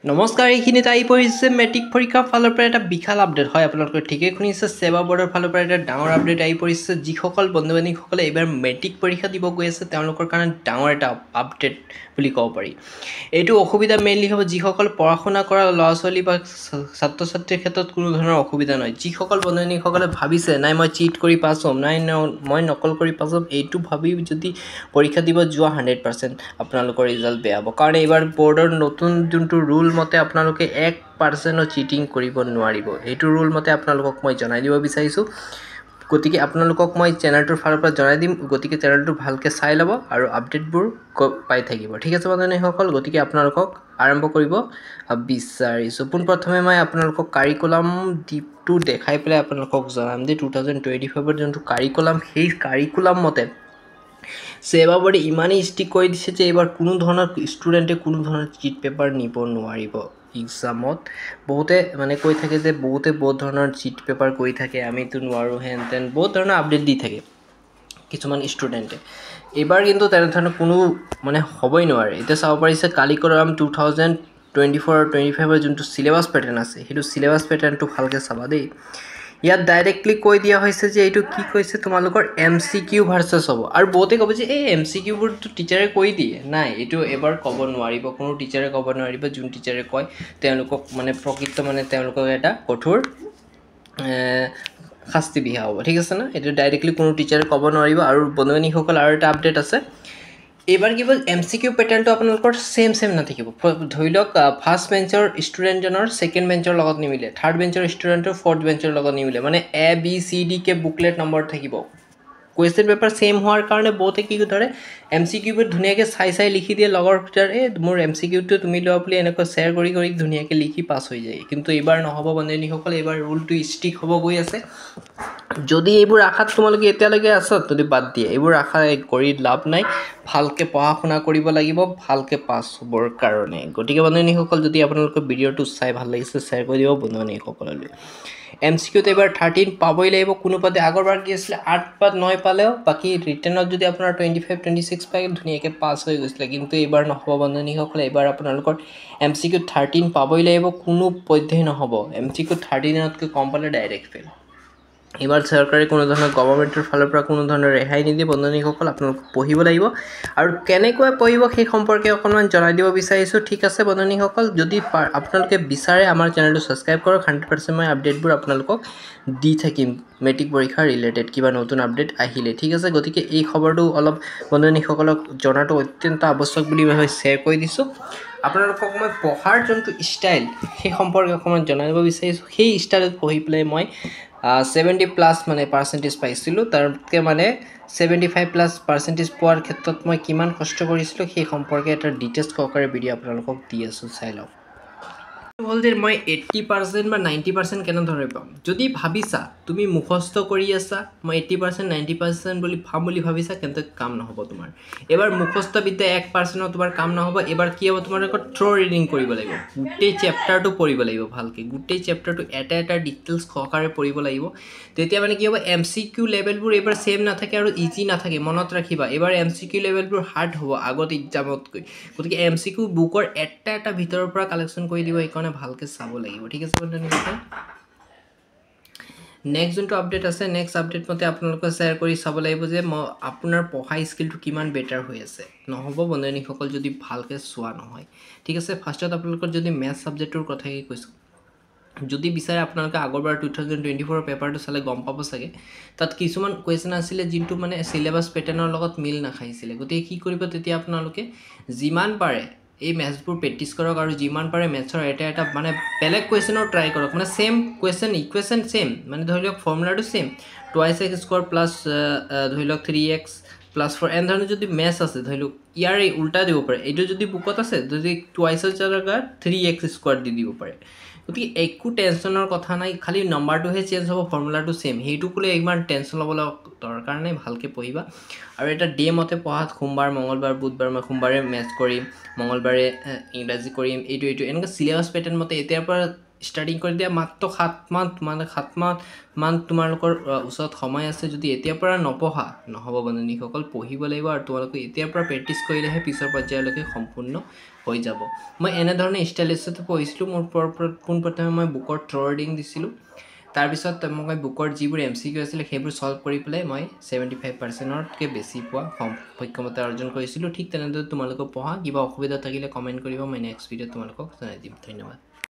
নমস্কাৰ এইখিনিত আহি পৰিছে মেট্ৰিক পৰীক্ষাৰ ফালৰ পৰা এটা বিশাল আপডেট হয় আপোনালোকে ঠিকেই শুনিছে সেৱা বৰ্ডৰ ফালৰ পৰা এটা ডাঙৰ আপডেট আহি পৰিছে যিসকল বন্ধু বান্ধৱীসকলে এইবাৰ মেট্ৰিক পৰীক্ষা দিব গৈ আছে তেওঁলোকৰ কাৰণে ডাঙৰ এটা আপডেট বুলি ক'ব পাৰি এইটো অসুবিধা মেইনলি হ'ব যিসকল পঢ়া শুনা কৰা ল'ৰা ছোৱালী বা ছাত্ৰ ছাত্ৰীৰ ক্ষেত্ৰত কোনো ধৰণৰ অসুবিধা নহয় যিসকল বন্ধু বান্ধৱীসকলে ভাবিছে নাই মই চিট কৰি পাছ হ'ম নাই মই নকল কৰি পাছ হ'ম এইটো ভাবি যদি পৰীক্ষা দিব যোৱা 100% আপোনালোকৰ ৰিজাল্ট বেয়া হ'ব কাৰণ এইবাৰ বৰ্ডৰ নতুন যোনটো ৰুল মতে আপোনালোকে 1% চিটিং কৰিব নোৱাৰিব এইটো ৰুল মতে আপোনালোকক মই জনাই দিব বিচাৰিছোঁ গতিকে আপোনালোকক মই চেনেলটোৰ ফালৰ পৰা জনাই দিম গতিকে চেনেলটো ভালকৈ চাই ল'ব আৰু আপডেটবোৰ পাই থাকিব ঠিক আছে বন্ধুসকল গতিকে আপোনালোকক আৰম্ভ কৰিব বিচাৰিছোঁ পোনপ্ৰথমে মই আপোনালোকক কাৰিকুলাম ডিপটো দেখাই পেলাই আপোনালোকক জনাম যে 2025 যোনটো কাৰিকুলাম সেই কাৰিকুলাম মতে সেৱা বৰ্ডে ইমানেই ষ্ট্ৰিক কৰি দিছে যে এইবাৰ কোনো ধৰণৰ ষ্টুডেণ্টে কোনো ধৰণৰ চিট পেপাৰ নিব নোৱাৰিব এক্সামত বহুতে মানে কৈ থাকে যে বহুতে বহুত ধৰণৰ চিট পেপাৰ কৰি থাকে আমিতো নোৱাৰোঁ হেন তেন বহুত ধৰণৰ আপডেট দি থাকে কিছুমান ষ্টুডেণ্টে এইবাৰ কিন্তু তেনেধৰণৰ কোনো মানে হ'বই নোৱাৰে এতিয়া চাব পাৰিছে কাৰিকুলাম 2024 আৰু 25ৰ যোনটো চিলেবাছ পেটাৰ্ণ আছে সেইটো চিলেবাছ পেটাৰ্ণটো ভালকৈ চাবা দেই ইয়াত ডাইৰেক্টলি কৈ দিয়া হৈছে যে এইটো কি কৈছে তোমালোকৰ MCQ ভাৰ্চেছ হ'ব আৰু বহুতে ক'ব যে এই MCQবোৰতো টিচাৰে কৈ দিয়ে নাই এইটো এবাৰ ক'ব নোৱাৰিব কোনো টিচাৰে ক'ব নোৱাৰিব যোন টিচাৰে কয় তেওঁলোকক মানে প্ৰকৃত মানে তেওঁলোকক এটা কঠোৰ শাস্তি বিহা হ'ব ঠিক আছে না এইটো ডাইৰেক্টলি কোনো টিচাৰে ক'ব নোৱাৰিব আৰু বন্ধুসকল আৰু এটা আপডেট আছে এইবাৰ কি MCQ পেটাৰ্ণটো আপোনালোকৰ সেম নাথাকিব ধৰি লওক ফাৰ্ষ্ট বেঞ্চৰ ষ্টুডেণ্টজনৰ ছেকেণ্ড বেঞ্চৰ লগত নিমিলে থাৰ্ড বেঞ্চৰ ষ্টুডেণ্টৰ ফৰ্থ বেঞ্চৰ লগত নিমিলে মানে ABCD কে বুকলেট নম্বৰ থাকিব কুৱেশ্যন পেপাৰ সেম হোৱাৰ কাৰণে বহুতে কি ধৰে MCQবোৰ ধুনীয়াকৈ চাই লিখি দিয়ে লগৰ ভিতৰত মোৰ MCQটো তুমি লোৱা বুলি এনেকৈ শ্বেয়াৰ কৰি ধুনীয়াকৈ লিখি পাছ হৈ যায় কিন্তু এইবাৰ নহ'ব বন্ধুসকল এইবাৰ ৰুলটো ষ্ট্ৰিক হ'ব গৈ আছে যদি এইবোৰ আশাত তোমালোকে এতিয়ালৈকে আছা যদি বাদ দিয়ে এইবোৰ আশা কৰি লাভ নাই ভালকৈ পঢ়া শুনা কৰিব লাগিব ভালকৈ পাছ হ'বৰ কাৰণে গতিকে বন্ধুসকল যদি আপোনালোকৰ ভিডিঅ'টো চাই ভাল লাগিছে শ্বেয়াৰ কৰি দিব বন্ধুসকললৈ MCQত এবাৰ 13 পাবই লাগিব কোনোপাতে আগৰবাৰ কি আছিলে 8 বা 9 পালেও বাকি ৰিটেনত যদি আপোনাৰ 25 26 পাই ধুনীয়াকৈ পাছ হৈ গৈছিলে কিন্তু এইবাৰ নহ'ব বন্ধুসকল এইবাৰ আপোনালোকৰ MCQ 13 পাবই লাগিব কোনো পধ্যেই নহ'ব MCQ 13তকৈ কম পালে ডাইৰেক্ট ফেল এইবাৰ চৰকাৰে কোনো ধৰণৰ গভৰ্ণমেণ্টৰ ফালৰ পৰা কোনো ধৰণৰ ৰেহাই নিদিয়ে বন্ধুসকল আপোনালোক পঢ়িব লাগিব আৰু কেনেকৈ পঢ়িব সেই সম্পৰ্কে অকণমান জনাই দিব বিচাৰিছোঁ ঠিক আছে বন্ধুসকল যদি আপোনালোকে বিচাৰে আমাৰ চেনেলটো ছাবস্ক্ৰাইব কৰক 100% মই আপডেটবোৰ আপোনালোকক দি থাকিম মেট্ৰিক পৰীক্ষা ৰিলেটেড কিবা নতুন আপডেট আহিলে ঠিক আছে গতিকে এই খবৰটো অলপ বন্ধুসকলক জনাটো অত্যন্ত আৱশ্যক বুলি মই শ্বেয়াৰ কৰি দিছোঁ আপোনালোকক মই পঢ়াৰ যোনটো ষ্টাইল সেই সম্পৰ্কে অকণমান জনাই দিব বিচাৰিছোঁ সেই ষ্টাইলত পঢ়ি পেলাই মই 70+ মানে পাৰ্চেণ্টেজ পাইছিলোঁ তাতকৈ মানে 75+ পোৱাৰ ক্ষেত্ৰত মই কিমান কষ্ট কৰিছিলোঁ সেই সম্পৰ্কে এটা ডিটেইলছ সহকাৰে ভিডিঅ' আপোনালোকক দি আছোঁ চাই লওক হ'ল যে মই 80% বা 90% কেনেদৰে পাম যদি ভাবিছা তুমি মুখস্থ কৰি আছা মই 80% 90% বুলি ভাবিছা কিন্তু কাম নহ'ব তোমাৰ এবাৰ মুখস্থ বিদ্যা 1% তোমাৰ কাম নহ'ব এবাৰ কি হ'ব তোমালোকৰ থ্ৰ ৰিডিং কৰিব লাগিব গোটেই চেপ্টাৰটো পঢ়িব লাগিব ভালকৈ গোটেই চেপ্টাৰটো এটা ডিটেইলছ সহকাৰে পঢ়িব লাগিব তেতিয়া মানে কি হ'ব MCQ লেভেলবোৰ এবাৰ সেম নাথাকে আৰু ইজি নাথাকে মনত ৰাখিবা এবাৰ MCQ লেভেলবোৰ হাৰ্ড হ'ব আগত এক্সামতকৈ গতিকে MCQ বুকৰ এটা ভিতৰৰ পৰা কালেকশ্যন কৰি দিব এইকাৰণে ভালকৈ চাব লাগিব ঠিক আছে বন্ধুসকল নেক্সট যোনটো আপডেট আছে নেক্সট আপডেট মতে আপোনালোকে শ্বেয়াৰ কৰি চাব লাগিব যে আপোনাৰ পঢ়া স্কিলটো কিমান বেটাৰ হৈ আছে নহ'ব বন্ধুসকল যদি ভালকৈ চোৱা নহয় ঠিক আছে ফাৰ্ষ্টত আপোনালোকৰ যদি মেথছ ছাবজেক্টৰ কথাই কৈছোঁ যদি বিচাৰে আপোনালোকে আগৰবাৰ 2024 পেপাৰটো চালে গম পাব চাগে তাত কিছুমান কুৱেশ্যন আছিলে যোনটো মানে চিলেবাছ পেটাৰ্ণৰ লগত মিল নাখাইছিলে গতিকে কি কৰিব তেতিয়া আপোনালোকে যিমান পাৰে এই মেথছবোৰ প্ৰেক্টিছ কৰক আৰু যিমান পাৰে মেথছৰ এটা মানে বেলেগ কুৱেশ্যনৰ ট্ৰাই কৰক মানে সেম কুৱেশ্যন ইকুৱেশ্যন সেম মানে ধৰি লওক ফৰ্মুলাটো সেম 2x² প্লাছ ধৰি লওক 3x প্লাছ 4 এনেধৰণৰ যদি মেথছ আছে ধৰি লওক ইয়াৰ উল্টা দিব পাৰে এইটো যদি বুকত আছে যদি 2xৰ জেগাত 3x² দি দিব পাৰে গতিকে একো টেনশ্যনৰ কথা নাই খালি নম্বৰটোহে চেঞ্জ হ'ব ফৰ্মুলাটো সেম সেইটোকলৈ ইমান টেনশ্যন ল'বলৈ দৰকাৰ নাই ভালকৈ পঢ়িবা আৰু এটা ডে মতে পঢ়াত সোমবাৰ মঙ্গলবাৰ বুধবাৰ মই সোমবাৰে মেথছ কৰিম মঙ্গলবাৰে ইংৰাজী কৰিম এইটো এনেকৈ চিলেবাছ পেটাৰ্ণ মতে এতিয়াৰ পৰা ষ্টাৰ্টিং কৰি দিয়া মাত্ৰ 7 মাহ তোমালোকৰ ওচৰত সময় আছে যদি এতিয়াৰ পৰা নপঢ়া নহ'ব বন্ধুসকল পঢ়িব লাগিব আৰু তোমালোকে এতিয়াৰ পৰা প্ৰেক্টিছ কৰিলেহে পিছৰ পৰ্যায়লৈকে সম্পূৰ্ণ হৈ যাব মই এনেধৰণে ষ্টাইলিছতে পঢ়িছিলোঁ মোৰ পোনপ্ৰথমে মই বুকৰ থ্ৰ' ৰিডিং দিছিলোঁ তাৰপিছত মই বুকৰ যিবোৰ MCQ আছিলে সেইবোৰ ছল্ভ কৰি পেলাই মই 75%তকৈ বেছি পোৱা সক্ষমতা অৰ্জন কৰিছিলোঁ ঠিক তেনেদৰে তোমালোকক পঢ়া কিবা অসুবিধা থাকিলে কমেণ্ট কৰিব মই নেক্সট ভিডিঅ'ত তোমালোকক জনাই দিম ধন্যবাদ